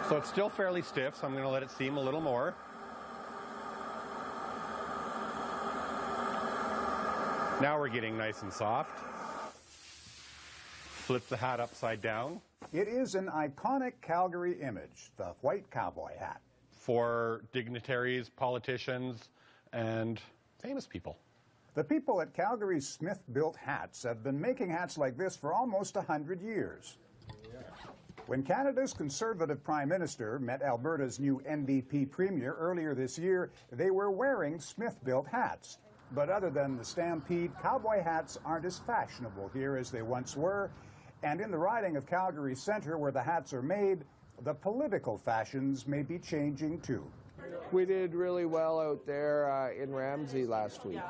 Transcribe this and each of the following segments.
So it's still fairly stiff, so I'm going to let it steam a little more. Now we're getting nice and soft. Flip the hat upside down. It is an iconic Calgary image, the white cowboy hat. For dignitaries, politicians, and famous people. The people at Calgary's Smith-built hats have been making hats like this for almost 100 years. When Canada's Conservative Prime Minister met Alberta's new NDP Premier earlier this year, they were wearing Smith-built hats. But other than the stampede, cowboy hats aren't as fashionable here as they once were. And in the riding of Calgary Centre, where the hats are made, the political fashions may be changing too. We did really well out there in Ramsey last week.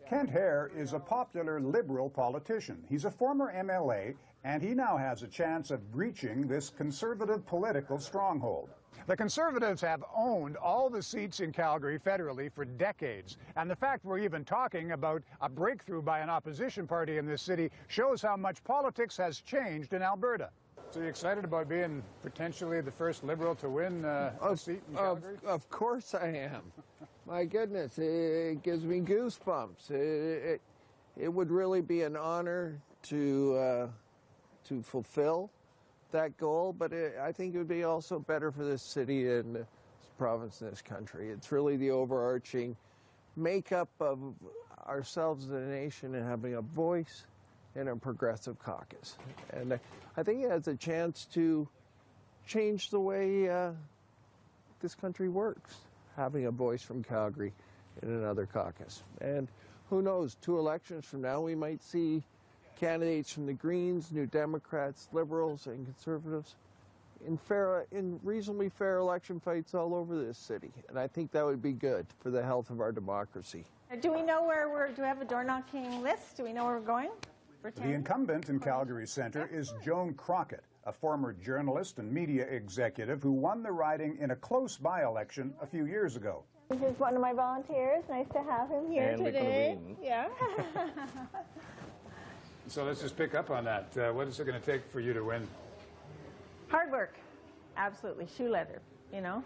Kent Hare is a popular Liberal politician. He's a former MLA, and he now has a chance of breaching this Conservative political stronghold. The Conservatives have owned all the seats in Calgary federally for decades, and the fact we're even talking about a breakthrough by an opposition party in this city shows how much politics has changed in Alberta. So you're excited about being potentially the first Liberal to win a seat in Calgary? Of course I am. My goodness, it gives me goosebumps. It would really be an honor to fulfill that goal, but I think it would be also better for this city and this province and this country. It's really the overarching makeup of ourselves as a nation and having a voice in a progressive caucus. And I think it has a chance to change the way this country works, having a voice from Calgary in another caucus. And who knows, 2 elections from now we might see candidates from the Greens, New Democrats, Liberals, and Conservatives in reasonably fair election fights all over this city. And I think that would be good for the health of our democracy. Do we know do we have a door knocking list? Do we know where we're going? The incumbent in Calgary Centre is Joan Crockett, a former journalist and media executive who won the riding in a close by-election a few years ago. This is one of my volunteers. Nice to have him here today. Yeah. So let's just pick up on that. What is it going to take for you to win? Hard work. Absolutely. Shoe leather, you know.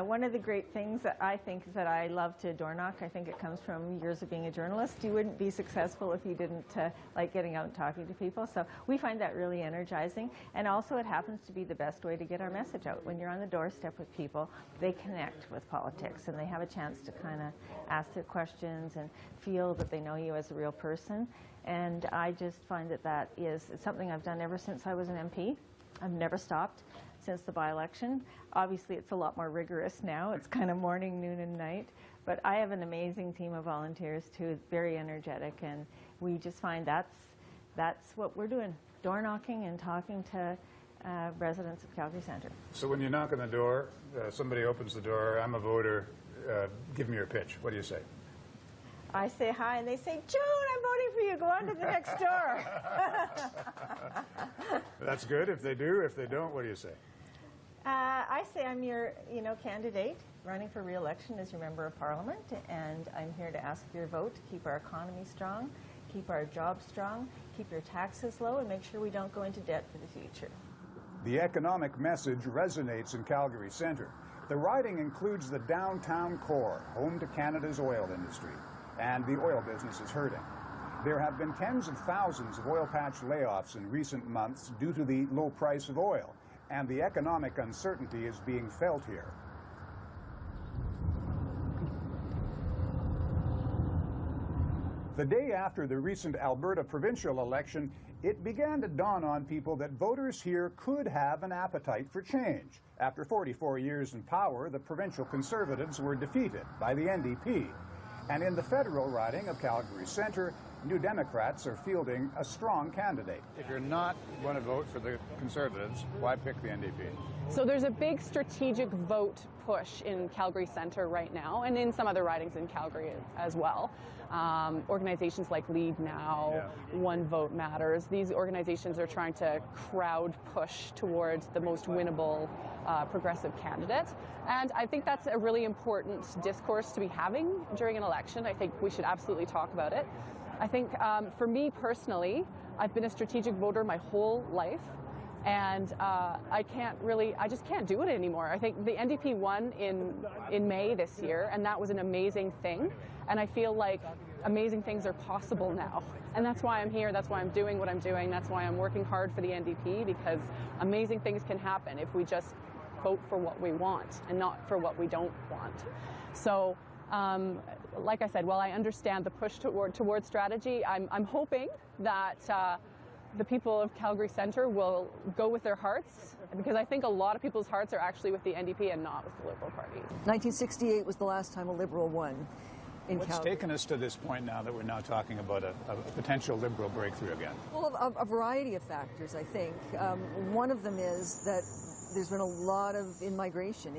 One of the great things that I think that I love to door knock, I think it comes from years of being a journalist. You wouldn't be successful if you didn't like getting out and talking to people. So we find that really energizing. And also it happens to be the best way to get our message out. When you're on the doorstep with people, they connect with politics and they have a chance to kind of ask their questions and feel that they know you as a real person. And I just find that it's something I've done ever since I was an MP. I've never stopped since the by-election. Obviously, it's a lot more rigorous now. It's kind of morning, noon, and night. But I have an amazing team of volunteers, too, very energetic, and we just find that's what we're doing, door knocking and talking to residents of Calgary Centre. So when you knock on the door, somebody opens the door, I'm a voter, give me your pitch. What do you say? I say hi, and they say, Joan, I'm voting for you. Go on to the next door. That's good if they do. If they don't, what do you say? I say I'm your candidate running for re-election as your member of parliament, and I'm here to ask for your vote to keep our economy strong, keep our jobs strong, keep your taxes low, and make sure we don't go into debt for the future. The economic message resonates in Calgary Centre. The riding includes the downtown core, home to Canada's oil industry, and the oil business is hurting. There have been tens of thousands of oil patch layoffs in recent months due to the low price of oil, and the economic uncertainty is being felt here. The day after the recent Alberta provincial election, it began to dawn on people that voters here could have an appetite for change. After 44 years in power, the provincial Conservatives were defeated by the NDP. And in the federal riding of Calgary Centre, New Democrats are fielding a strong candidate. If you're not going to vote for the Conservatives, why pick the NDP? So there's a big strategic vote push in Calgary Centre right now, and in some other ridings in Calgary as well. Organizations like Lead Now, One Vote Matters, these organizations are trying to crowd push towards the most winnable progressive candidate. And I think that's a really important discourse to be having during an election. I think we should absolutely talk about it. I think for me personally, I've been a strategic voter my whole life. And I just can't do it anymore. I think the NDP won in May this year, and that was an amazing thing. And I feel like amazing things are possible now. And that's why I'm here, that's why I'm doing what I'm doing, that's why I'm working hard for the NDP, because amazing things can happen if we just vote for what we want and not for what we don't want. So, like I said, while I understand the push toward strategy, I'm hoping that the people of Calgary Centre will go with their hearts, because I think a lot of people's hearts are actually with the NDP and not with the Liberal Party. 1968 was the last time a Liberal won in What's Calgary. taken us to this point now that we're now talking about a potential Liberal breakthrough again? Well, a variety of factors, I think. One of them is that there's been a lot of in-migration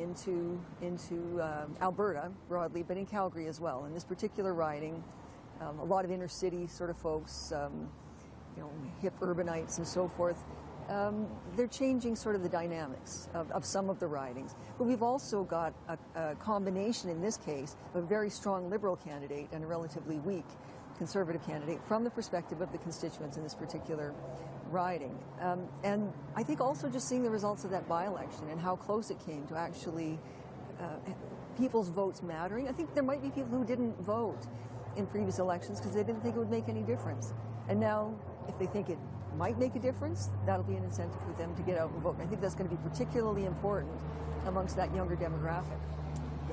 into Alberta broadly, but in Calgary as well. In this particular riding, a lot of inner-city sort of folks, hip urbanites and so forth. They're changing sort of the dynamics of some of the ridings. But we've also got a combination in this case of a very strong Liberal candidate and a relatively weak Conservative candidate from the perspective of the constituents in this particular riding. And I think also just seeing the results of that by-election and how close it came to actually people's votes mattering. I think there might be people who didn't vote in previous elections because they didn't think it would make any difference. And now, if they think it might make a difference, that'll be an incentive for them to get out and vote. And I think that's going to be particularly important amongst that younger demographic.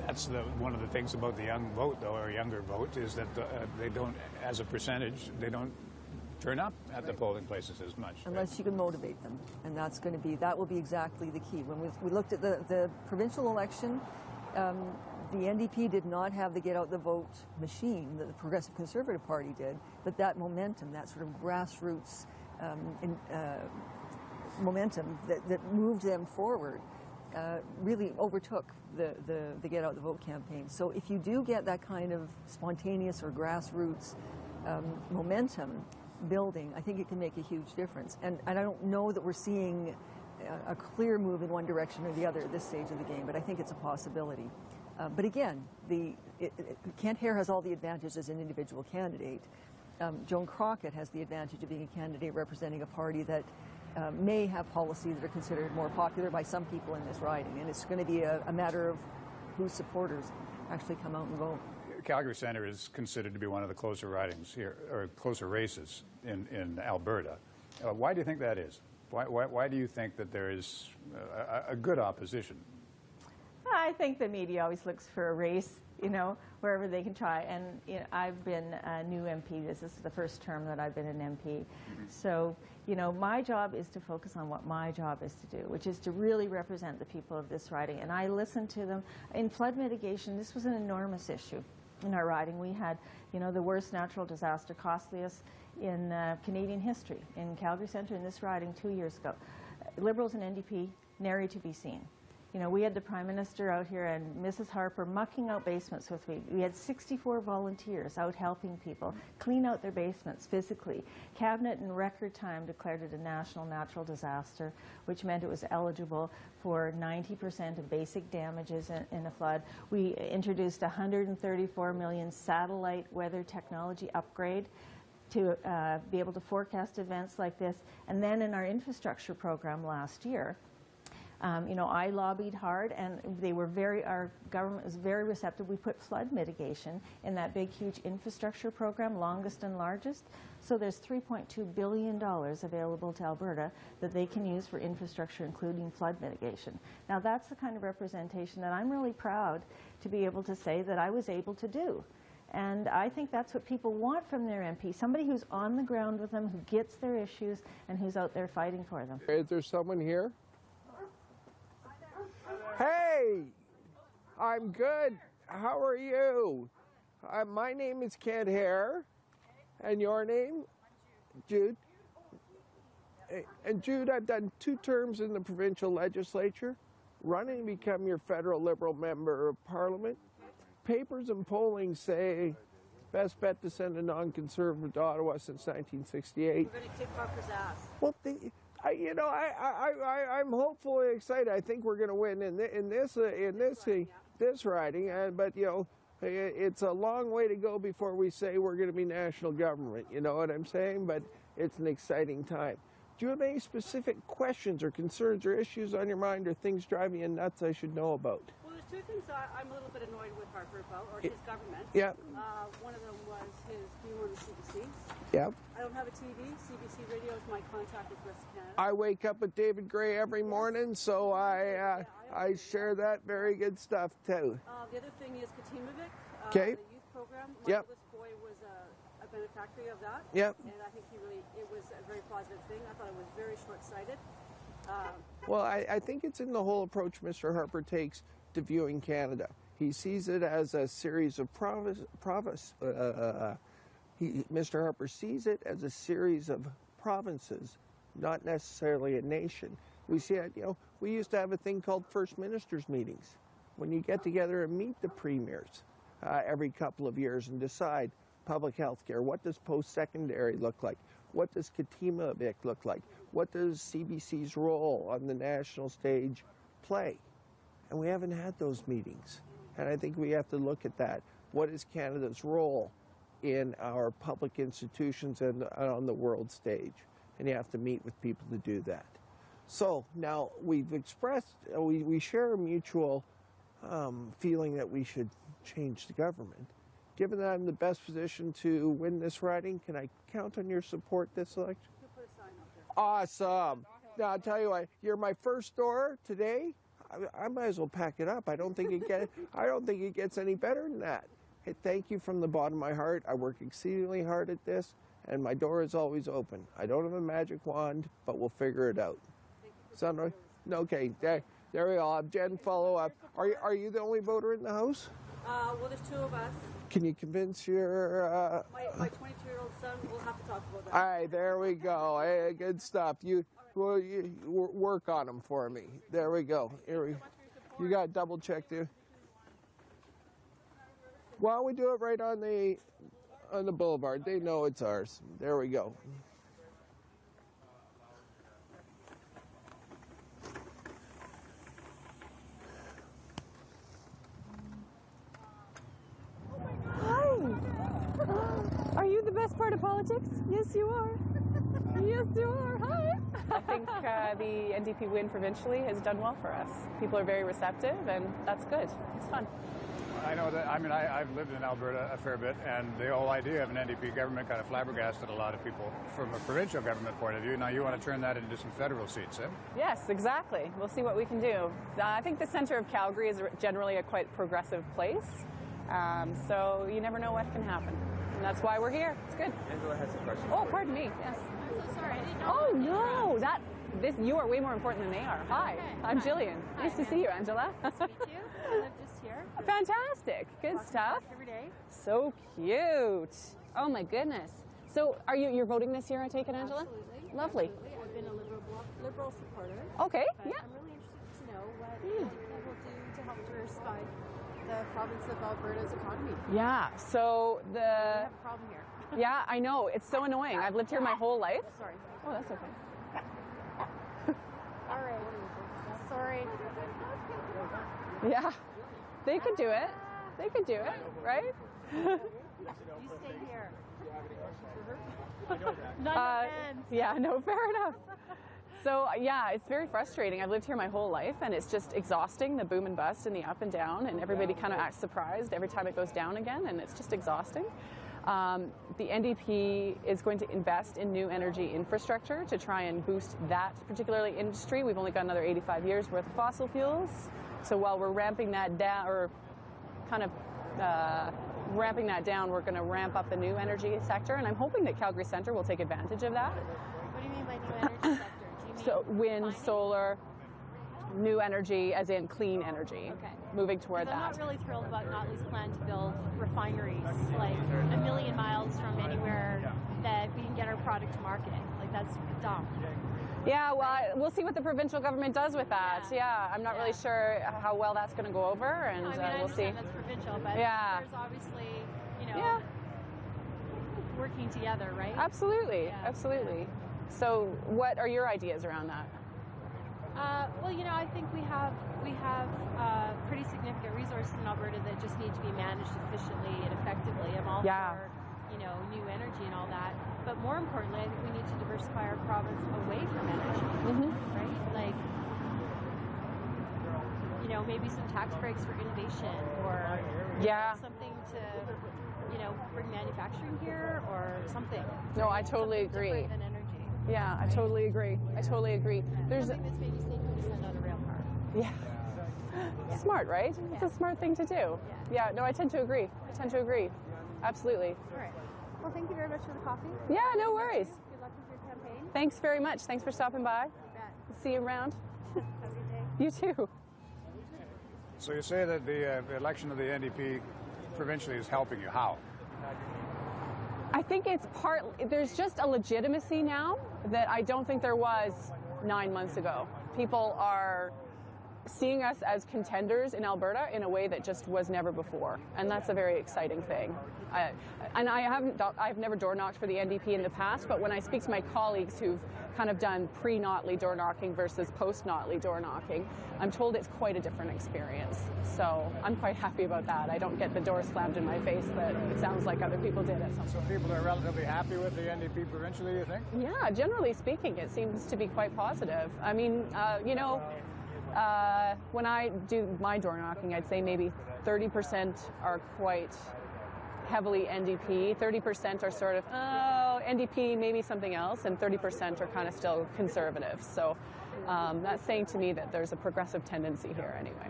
That's one of the things about the young vote, though, or younger vote, is that they don't, as a percentage, they don't turn up at the polling places as much. Unless you can motivate them. And that will be exactly the key. When we looked at the provincial election, the NDP did not have the get out the vote machine that the Progressive Conservative Party did, but that momentum, that sort of grassroots momentum that moved them forward really overtook the get out the vote campaign. So if you do get that kind of spontaneous or grassroots momentum building, I think it can make a huge difference. And I don't know that we're seeing a clear move in one direction or the other at this stage of the game, but I think it's a possibility. But again, Kent Hare has all the advantages as an individual candidate. Joan Crockett has the advantage of being a candidate representing a party that may have policies that are considered more popular by some people in this riding, and it's going to be a matter of whose supporters actually come out and vote. Calgary Centre is considered to be one of the closer ridings here, or closer races in Alberta. Why do you think that is? Why do you think that there is a good opposition? I think the media always looks for a race, wherever they can try. And I've been a new MP. This is the first term that I've been an MP. So, my job is to focus on what my job is to do, which is to really represent the people of this riding. And I listen to them. In flood mitigation, this was an enormous issue in our riding. We had, the worst natural disaster, costliest in Canadian history, in Calgary Centre in this riding 2 years ago. Liberals and NDP, nary to be seen. We had the Prime Minister out here and Mrs. Harper mucking out basements with me. We had 64 volunteers out helping people clean out their basements physically. Cabinet in record time declared it a national natural disaster, which meant it was eligible for 90% of basic damages in a flood. We introduced a $134 million satellite weather technology upgrade to be able to forecast events like this. And then in our infrastructure program last year, I lobbied hard, and our government was very receptive. We put flood mitigation in that big, huge infrastructure program, longest and largest. So there's $3.2 billion available to Alberta that they can use for infrastructure, including flood mitigation. Now, that's the kind of representation that I'm really proud to be able to say that I was able to do. And I think that's what people want from their MP, somebody who's on the ground with them, who gets their issues, and who's out there fighting for them. Is there someone here? Hey, I'm good. How are you? My name is Kent Hare, and your name? Jude. And Jude, I've done 2 terms in the provincial legislature, running to become your federal Liberal member of Parliament. Papers and polling say best bet to send a non-conservative to Ottawa since 1968. You're going to kick Harper's ass. Well, I'm hopefully excited. I think we're going to win in this riding, but it's a long way to go before we say we're going to be national government. You know what I'm saying? But it's an exciting time. Do you have any specific questions or concerns or issues on your mind or things driving you nuts I should know about? Well, there's two things I'm a little bit annoyed with Harper about, or his government. Yeah. One of them was his view on the CBC. Yeah. I don't have a TV. CBC Radio is my contact with West Canada. I wake up with David Gray every morning, so I share that very good stuff too. The other thing is Katimovic, Okay. the youth program. My Yep. oldest boy was a benefactor of that. Yep. And I think it was a very positive thing. I thought it was very short-sighted. Well, I think it's in the whole approach Mr. Harper takes to viewing Canada. He sees it as a series of Mr. Harper sees it as a series of provinces, not necessarily a nation. We see it, we used to have a thing called First Ministers meetings, when you get together and meet the premiers every couple of years and decide public health care. What does post-secondary look like? What does Katimovic look like? What does CBC's role on the national stage play? And we haven't had those meetings. And I think we have to look at that. What is Canada's role in our public institutions and on the world stage? And you have to meet with people to do that. So now we've expressed, we share a mutual feeling that we should change the government. Given that I'm in the best position to win this riding, can I count on your support this election? You'll put a sign up there. Awesome. Now, I'll tell you what, you're my first door today. I might as well pack it up. I don't think it gets any better than that. Hey, thank you from the bottom of my heart. I work exceedingly hard at this, and my door is always open. I don't have a magic wand, but we'll figure it out. Sound right? No, okay, there we go. I'll have Jen follow up. Are you the only voter in the House? Well, there's two of us. Can you convince your... My 22-year-old son, we'll have to talk about that. All right, there we go. Hey, good stuff. You work on them for me. There we go. You got to double check there. Why don't we do it right on the boulevard? They know it's ours. There we go. Are you the best part of politics? Yes, you are. Yes, you are. Hi. I think the NDP win provincially has done well for us. People are very receptive, and that's good. It's fun. I know that. I mean, I've lived in Alberta a fair bit, and the whole idea of an NDP government kind of flabbergasted a lot of people from a provincial government point of view. Now you want to turn that into some federal seats, eh? Yes, exactly. We'll see what we can do. I think the centre of Calgary is generally a quite progressive place, so you never know what can happen. And that's why we're here. It's good. Angela has a question. Oh, pardon me. Yes. I'm so sorry. I didn't know. Oh, no. You are way more important than they are. Hi. Okay. I'm Hi. Jillian. Hi, Nice to see you, Angela. Nice to meet you. I live just here. Fantastic. Good Walk stuff. every day. So cute. Oh, my goodness. So you're voting this year, I take it, Angela? Absolutely. Lovely. Absolutely. I've been a liberal supporter. Okay. But Yeah. I'm really interested to know what NDP will do to help diversify the province of Alberta's economy. Yeah. So We have a problem here. yeah, I know. It's so annoying. I've lived here my whole life. Sorry. Oh, that's okay. All right. Sorry. Yeah. They could do it. They could do it, right? You stay here. None Yeah, no, fair enough. So, yeah, it's very frustrating. I've lived here my whole life, and it's just exhausting, the boom and bust and the up and down, and everybody kind of acts surprised every time it goes down again, and it's just exhausting. The NDP is going to invest in new energy infrastructure to try and boost that particularly industry. We've only got another 85 years worth of fossil fuels. So while we're ramping that down, or kind of ramping that down, we're going to ramp up the new energy sector, and I'm hoping that Calgary Centre will take advantage of that. What do you mean by new energy sector? Do you mean So wind, mining? solar, new energy, as in clean energy, Okay. moving toward 'Cause I'm that. not really thrilled about Notley's plan to build refineries like a million miles from anywhere that we can get our product to market. Like, that's dumb. Yeah, well, we'll see what the provincial government does with that. Yeah. Yeah, I'm not really Yeah. sure how well that's going to go over, and No, I mean, I we'll see. understand that's provincial, but Yeah. there's obviously, Yeah. working together, right? Absolutely, Yeah. absolutely. So, what are your ideas around that? Well, I think we have pretty significant resources in Alberta that just need to be managed efficiently and effectively. I'm all Yeah. for you know, new energy and all that. But more importantly, I think we need to diversify our province away from energy, right? Like, you know, maybe some tax breaks for innovation, or something to, you know, bring manufacturing here or something. No, I totally Something agree. different than energy. Yeah, I totally agree. I totally agree. There's Something that's maybe safer to send on a rail car. yeah. Smart, right? It's a smart thing to do. Yeah, no, I tend to agree. Absolutely. All right. Well, thank you very much for the coffee. Yeah, no worries. Good luck with your campaign. Thanks very much. Thanks for stopping by. See you around. Have a good day. You too. So you say that the election of the NDP provincially is helping you. How? I think it's there's just a legitimacy now that I don't think there was 9 months ago. People are seeing us as contenders in Alberta in a way that just was never before, and that's a very exciting thing. I've never door knocked for the NDP in the past, but when I speak to my colleagues who've kind of done pre-Notley door knocking versus post-Notley door knocking, I'm told it's quite a different experience. So I'm quite happy about that. I don't get the door slammed in my face that it sounds like other people did at some point. So people are relatively happy with the NDP provincially, you think? Yeah, generally speaking, it seems to be quite positive. I mean, you know, when I do my door knocking, I'd say maybe 30% are quite heavily NDP, 30% are sort of, oh, NDP, maybe something else, and 30% are kind of still conservative. So that's saying to me that there's a progressive tendency here anyway.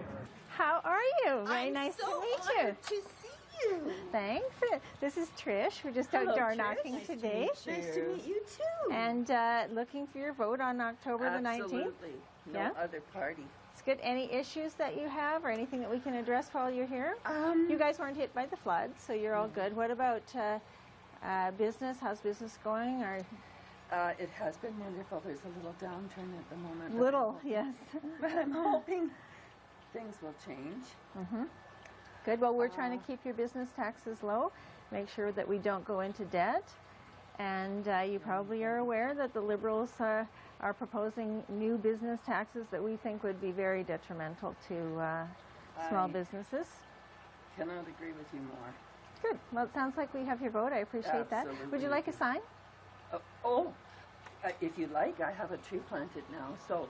How are you? Very nice to meet you. To see you. Thanks. This is Trish. We're just out door knocking today. Nice to meet you too. And looking for your vote on October the 19th. Absolutely. No other party. It's good. Any issues that you have or anything that we can address while you're here? You guys weren't hit by the floods, so you're all good. What about business? How's business going? Or It has been wonderful. There's a little downturn at the moment. little, yes. But I'm hoping things will change. Good. Well, we're trying to keep your business taxes low, make sure that we don't go into debt. And you probably are aware that the Liberals are proposing new business taxes that we think would be very detrimental to small businesses. Cannot agree with you more. Good. Well, it sounds like we have your vote. I appreciate that. Would you like a sign? If you like, I have a tree planted now, so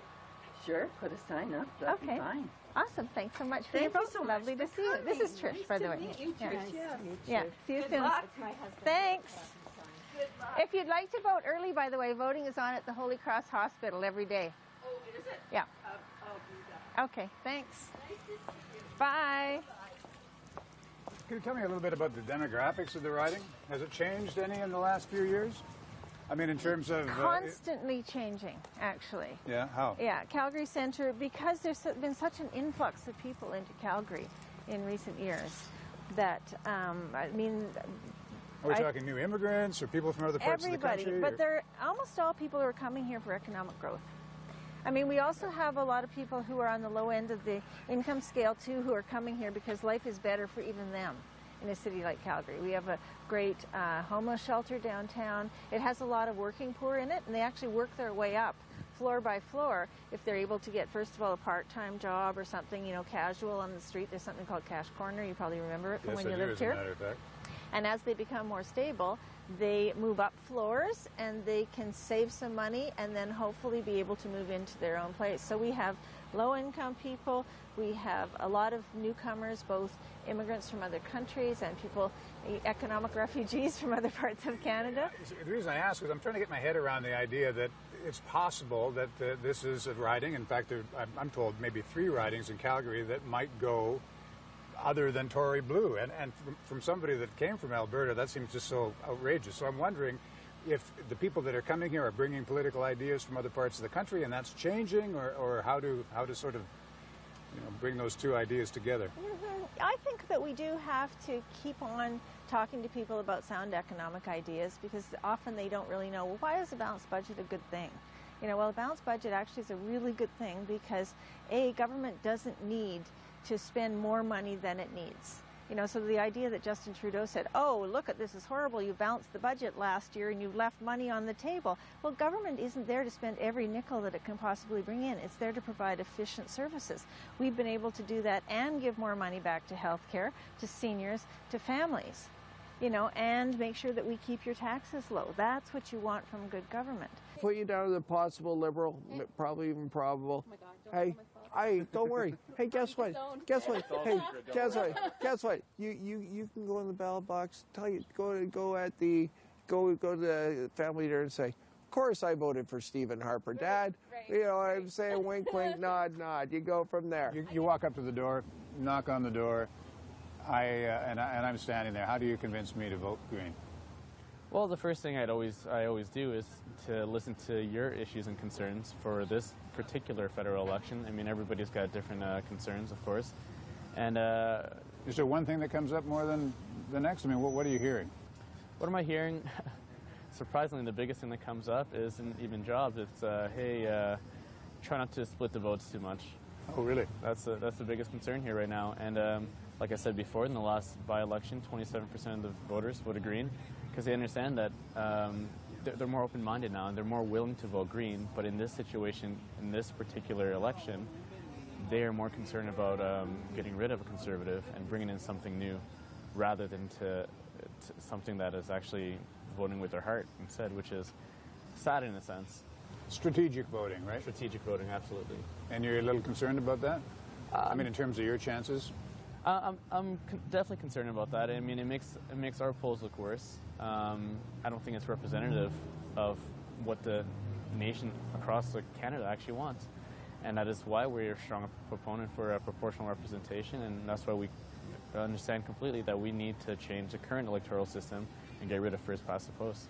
sure, put a sign up. That'd be fine. Awesome. Thanks so much for your vote. Lovely to see you. This is Trish, by the way. Nice to meet you, Trish. Yeah. See you soon. Thanks. If you'd like to vote early, by the way, voting is on at the Holy Cross Hospital every day. Oh, is it? Yeah. I'll do that. Okay, thanks. Bye. Can you tell me a little bit about the demographics of the riding? Has it changed any in the last few years? I mean, in terms of... Constantly changing, actually. Yeah, how? Yeah, Calgary Centre, because there's been such an influx of people into Calgary in recent years that, I mean... Are we talking new immigrants or people from other parts of the country? Everybody, but they're almost all people who are coming here for economic growth. I mean, we also have a lot of people who are on the low end of the income scale, too, who are coming here because life is better for even them in a city like Calgary. We have a great homeless shelter downtown. It has a lot of working poor in it, and they actually work their way up floor by floor if they're able to get, first of all, a part-time job or something, you know, casual on the street. There's something called Cash Corner. You probably remember it from when you lived here. As a matter of fact. And as they become more stable, they move up floors and they can save some money and then hopefully be able to move into their own place. So we have low-income people, we have a lot of newcomers, both immigrants from other countries and people, economic refugees from other parts of Canada. The reason I ask is I'm trying to get my head around the idea that it's possible that this is a riding. In fact, I'm told maybe 3 ridings in Calgary that might go other than Tory blue. And from somebody that came from Alberta, that seems just so outrageous. So I'm wondering if the people that are coming here are bringing political ideas from other parts of the country and that's changing, or how to sort of, you know, bring those two ideas together. I think that we do have to keep on talking to people about sound economic ideas, because often they don't really know, well, why is a balanced budget a good thing? You know, well, a balanced budget actually is a really good thing because, A, government doesn't need to spend more money than it needs. You know, so the idea that Justin Trudeau said, oh, look at this is horrible, you balanced the budget last year and you left money on the table. Well, government isn't there to spend every nickel that it can possibly bring in. It's there to provide efficient services. We've been able to do that and give more money back to health care, to seniors, to families. you know, and make sure that we keep your taxes low. That's what you want from good government. Put you down as a possible Liberal, probably even probable. Oh my God, Hey, don't worry. Hey, guess what? Guess what? Hey, guess what? You can go in the ballot box. Tell you go to the family there and say, of course I voted for Stephen Harper, Dad. You know what I'm saying? Wink, wink, nod, nod. You go from there. You walk up to the door, knock on the door, and I'm standing there. How do you convince me to vote Green? Well, the first thing I always do is to listen to your issues and concerns for this particular federal election. I mean, everybody's got different concerns, of course. And is there one thing that comes up more than the next? I mean, what are you hearing? What am I hearing? Surprisingly, the biggest thing that comes up isn't even jobs. It's, hey, try not to split the votes too much. Oh, really? That's the biggest concern here right now. And like I said before, in the last by-election, 27% of the voters voted Green because they understand that they're more open-minded now and they're more willing to vote Green. But in this situation, in this particular election, they are more concerned about getting rid of a Conservative and bringing in something new rather than to something that is actually voting with their heart instead, which is sad in a sense. Strategic voting, right? Strategic voting, absolutely. And you're a little concerned about that? I mean, in terms of your chances? I'm definitely concerned about that. I mean, it makes our polls look worse. I don't think it's representative of what the nation across Canada actually wants. And that is why we're a strong proponent for a proportional representation, and that's why we understand completely that we need to change the current electoral system and get rid of first past the post.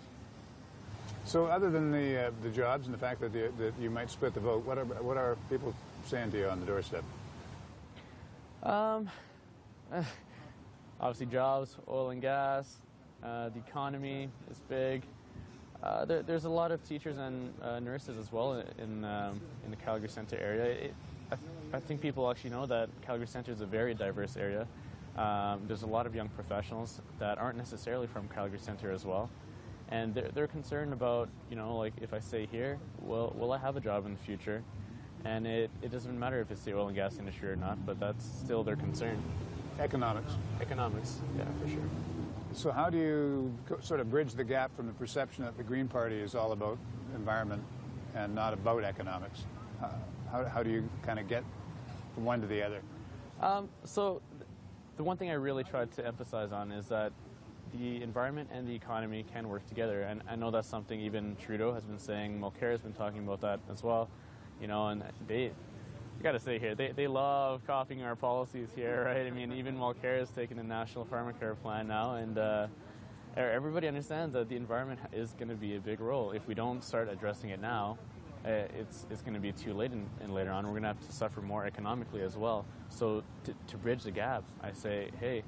So other than the jobs and the fact that you might split the vote, what are people saying to you on the doorstep? Obviously jobs, oil and gas, the economy is big. There's a lot of teachers and nurses as well in the Calgary Centre area. I think people actually know that Calgary Centre is a very diverse area. There's a lot of young professionals that aren't necessarily from Calgary Centre as well. And they're concerned about, you know, like if I stay here, will I have a job in the future? And it doesn't matter if it's the oil and gas industry or not, but that's still their concern. Economics. Economics, yeah, for sure. So how do you sort of bridge the gap from the perception that the Green Party is all about environment and not about economics? How do you kind of get from one to the other? So the one thing I really tried to emphasize on is that the environment and the economy can work together. And I know that's something even Trudeau has been saying. Mulcair has been talking about that as well. You know, and you got to say here, they love copying our policies here, right? I mean, even Mulcair has taken a national pharmacare plan now, and everybody understands that the environment is going to be a big role. If we don't start addressing it now, it's going to be too late and later on. We're going to have to suffer more economically as well. So to bridge the gap, I say, hey,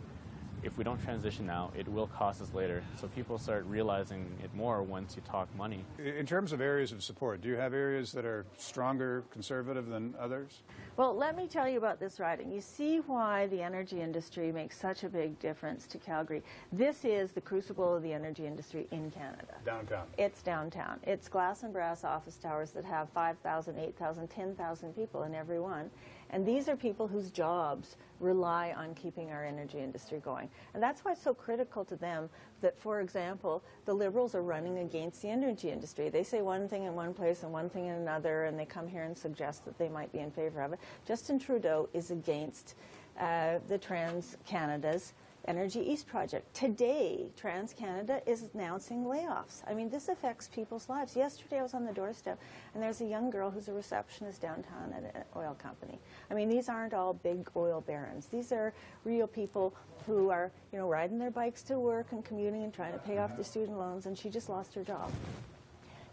if we don't transition now, it will cost us later. So people start realizing it more once you talk money. In terms of areas of support, do you have areas that are stronger Conservative than others? Well, let me tell you about this riding. You see why the energy industry makes such a big difference to Calgary. This is the crucible of the energy industry in Canada. Downtown. It's downtown. It's glass and brass office towers that have 5,000, 8,000, 10,000 people in every one. And these are people whose jobs rely on keeping our energy industry going. And that's why it's so critical to them that, for example, the Liberals are running against the energy industry. They say one thing in one place and one thing in another, and they come here and suggest that they might be in favor of it. Justin Trudeau is against the TransCanada's Energy East project. Today, TransCanada is announcing layoffs. I mean, this affects people's lives. Yesterday, I was on the doorstep, and there's a young girl who's a receptionist downtown at an oil company. I mean, these aren't all big oil barons. These are real people who are, you know, riding their bikes to work and commuting and trying to pay off their student loans, and she just lost her job.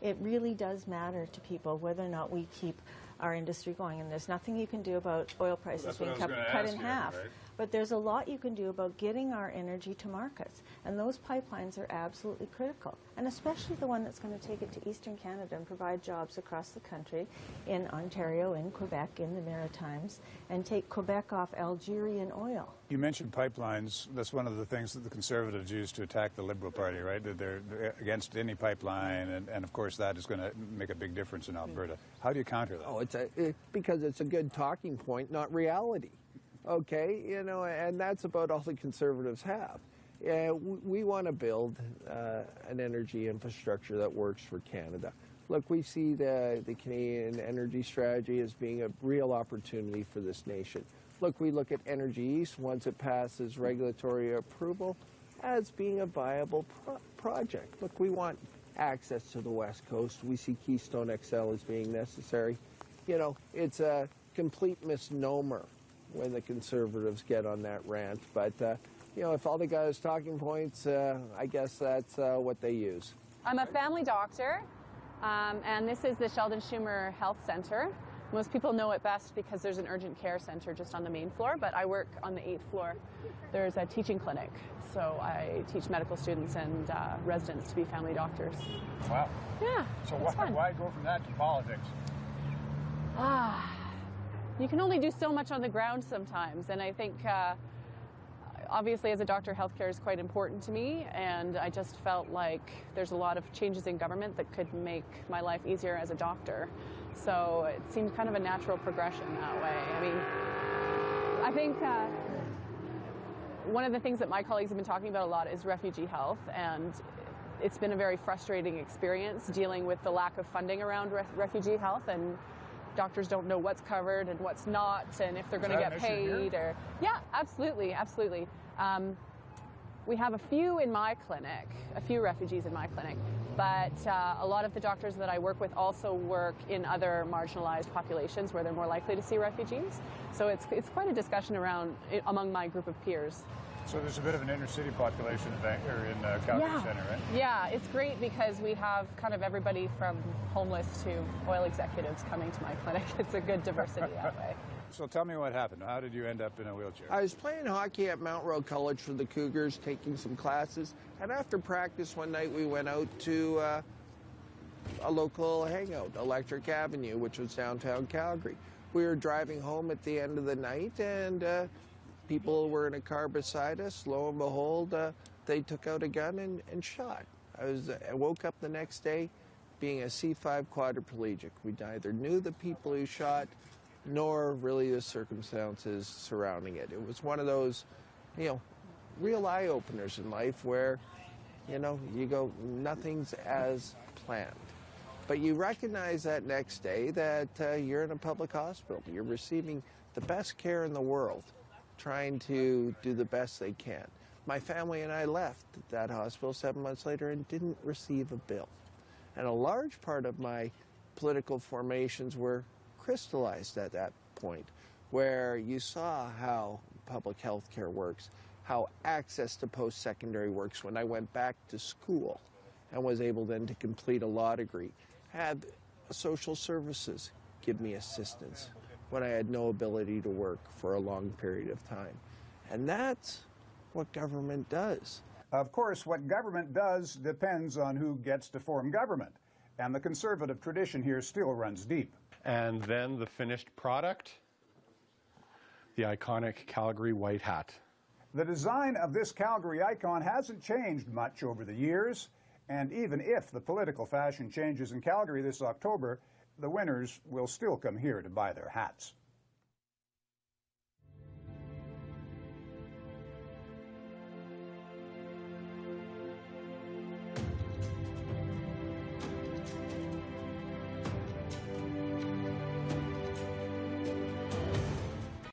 It really does matter to people whether or not we keep our industry going, and there's nothing you can do about oil prices being cut in half. Right? But there's a lot you can do about getting our energy to markets, and those pipelines are absolutely critical, and especially the one that's going to take it to Eastern Canada and provide jobs across the country, in Ontario, in Quebec, in the Maritimes, and take Quebec off Algerian oil. You mentioned pipelines. That's one of the things that the Conservatives use to attack the Liberal Party, right? They're against any pipeline, and of course that is going to make a big difference in Alberta. How do you counter that? Oh, because it's a good talking point, not reality. Okay, you know, and that's about all the Conservatives have. we want to build an energy infrastructure that works for Canada. Look, we see the Canadian energy strategy as being a real opportunity for this nation. Look, we look at Energy East, once it passes regulatory approval, as being a viable project. Look, we want access to the West Coast. We see Keystone XL as being necessary. You know, it's a complete misnomer when the Conservatives get on that rant, but you know, if all they got is talking points, I guess that's what they use. I'm a family doctor, and this is the Sheldon Schumer Health Center. Most people know it best because there's an urgent care center just on the main floor, but I work on the 8th floor. There's a teaching clinic, so I teach medical students and residents to be family doctors. Wow. Yeah, So it's fun. why go from that to politics? You can only do so much on the ground sometimes, and I think obviously as a doctor, healthcare is quite important to me, and I just felt like there's a lot of changes in government that could make my life easier as a doctor. So it seemed kind of a natural progression that way. I mean, I think one of the things that my colleagues have been talking about a lot is refugee health, and it's been a very frustrating experience dealing with the lack of funding around refugee health, and doctors don't know what's covered and what's not, and if they're going to get paid. Or yeah, absolutely, absolutely. We have a few in my clinic, a few refugees in my clinic, but a lot of the doctors that I work with also work in other marginalized populations where they're more likely to see refugees. So it's quite a discussion around among my group of peers. So there's a bit of an inner city population in Calgary Centre, right? Yeah, it's great because we have kind of everybody from homeless to oil executives coming to my clinic. It's a good diversity that way. So tell me what happened. How did you end up in a wheelchair? I was playing hockey at Mount Royal College for the Cougars, taking some classes, and after practice one night we went out to a local hangout, Electric Avenue, which was downtown Calgary. We were driving home at the end of the night, and people were in a car beside us. Lo and behold, they took out a gun and shot. I woke up the next day being a C5 quadriplegic. We neither knew the people who shot nor really the circumstances surrounding it. It was one of those, you know, real eye-openers in life where, you know, you go, nothing's as planned. But you recognize that next day that you're in a public hospital. You're receiving the best care in the world, trying to do the best they can. My family and I left that hospital 7 months later and didn't receive a bill. And a large part of my political formations were crystallized at that point, where you saw how public health care works, how access to post-secondary works when I went back to school and was able then to complete a law degree, had social services give me assistance when I had no ability to work for a long period of time. And that's what government does. Of course, what government does depends on who gets to form government, and the Conservative tradition here still runs deep. And then the finished product, the iconic Calgary white hat. The design of this Calgary icon hasn't changed much over the years, and even if the political fashion changes in Calgary this October, the winners will still come here to buy their hats.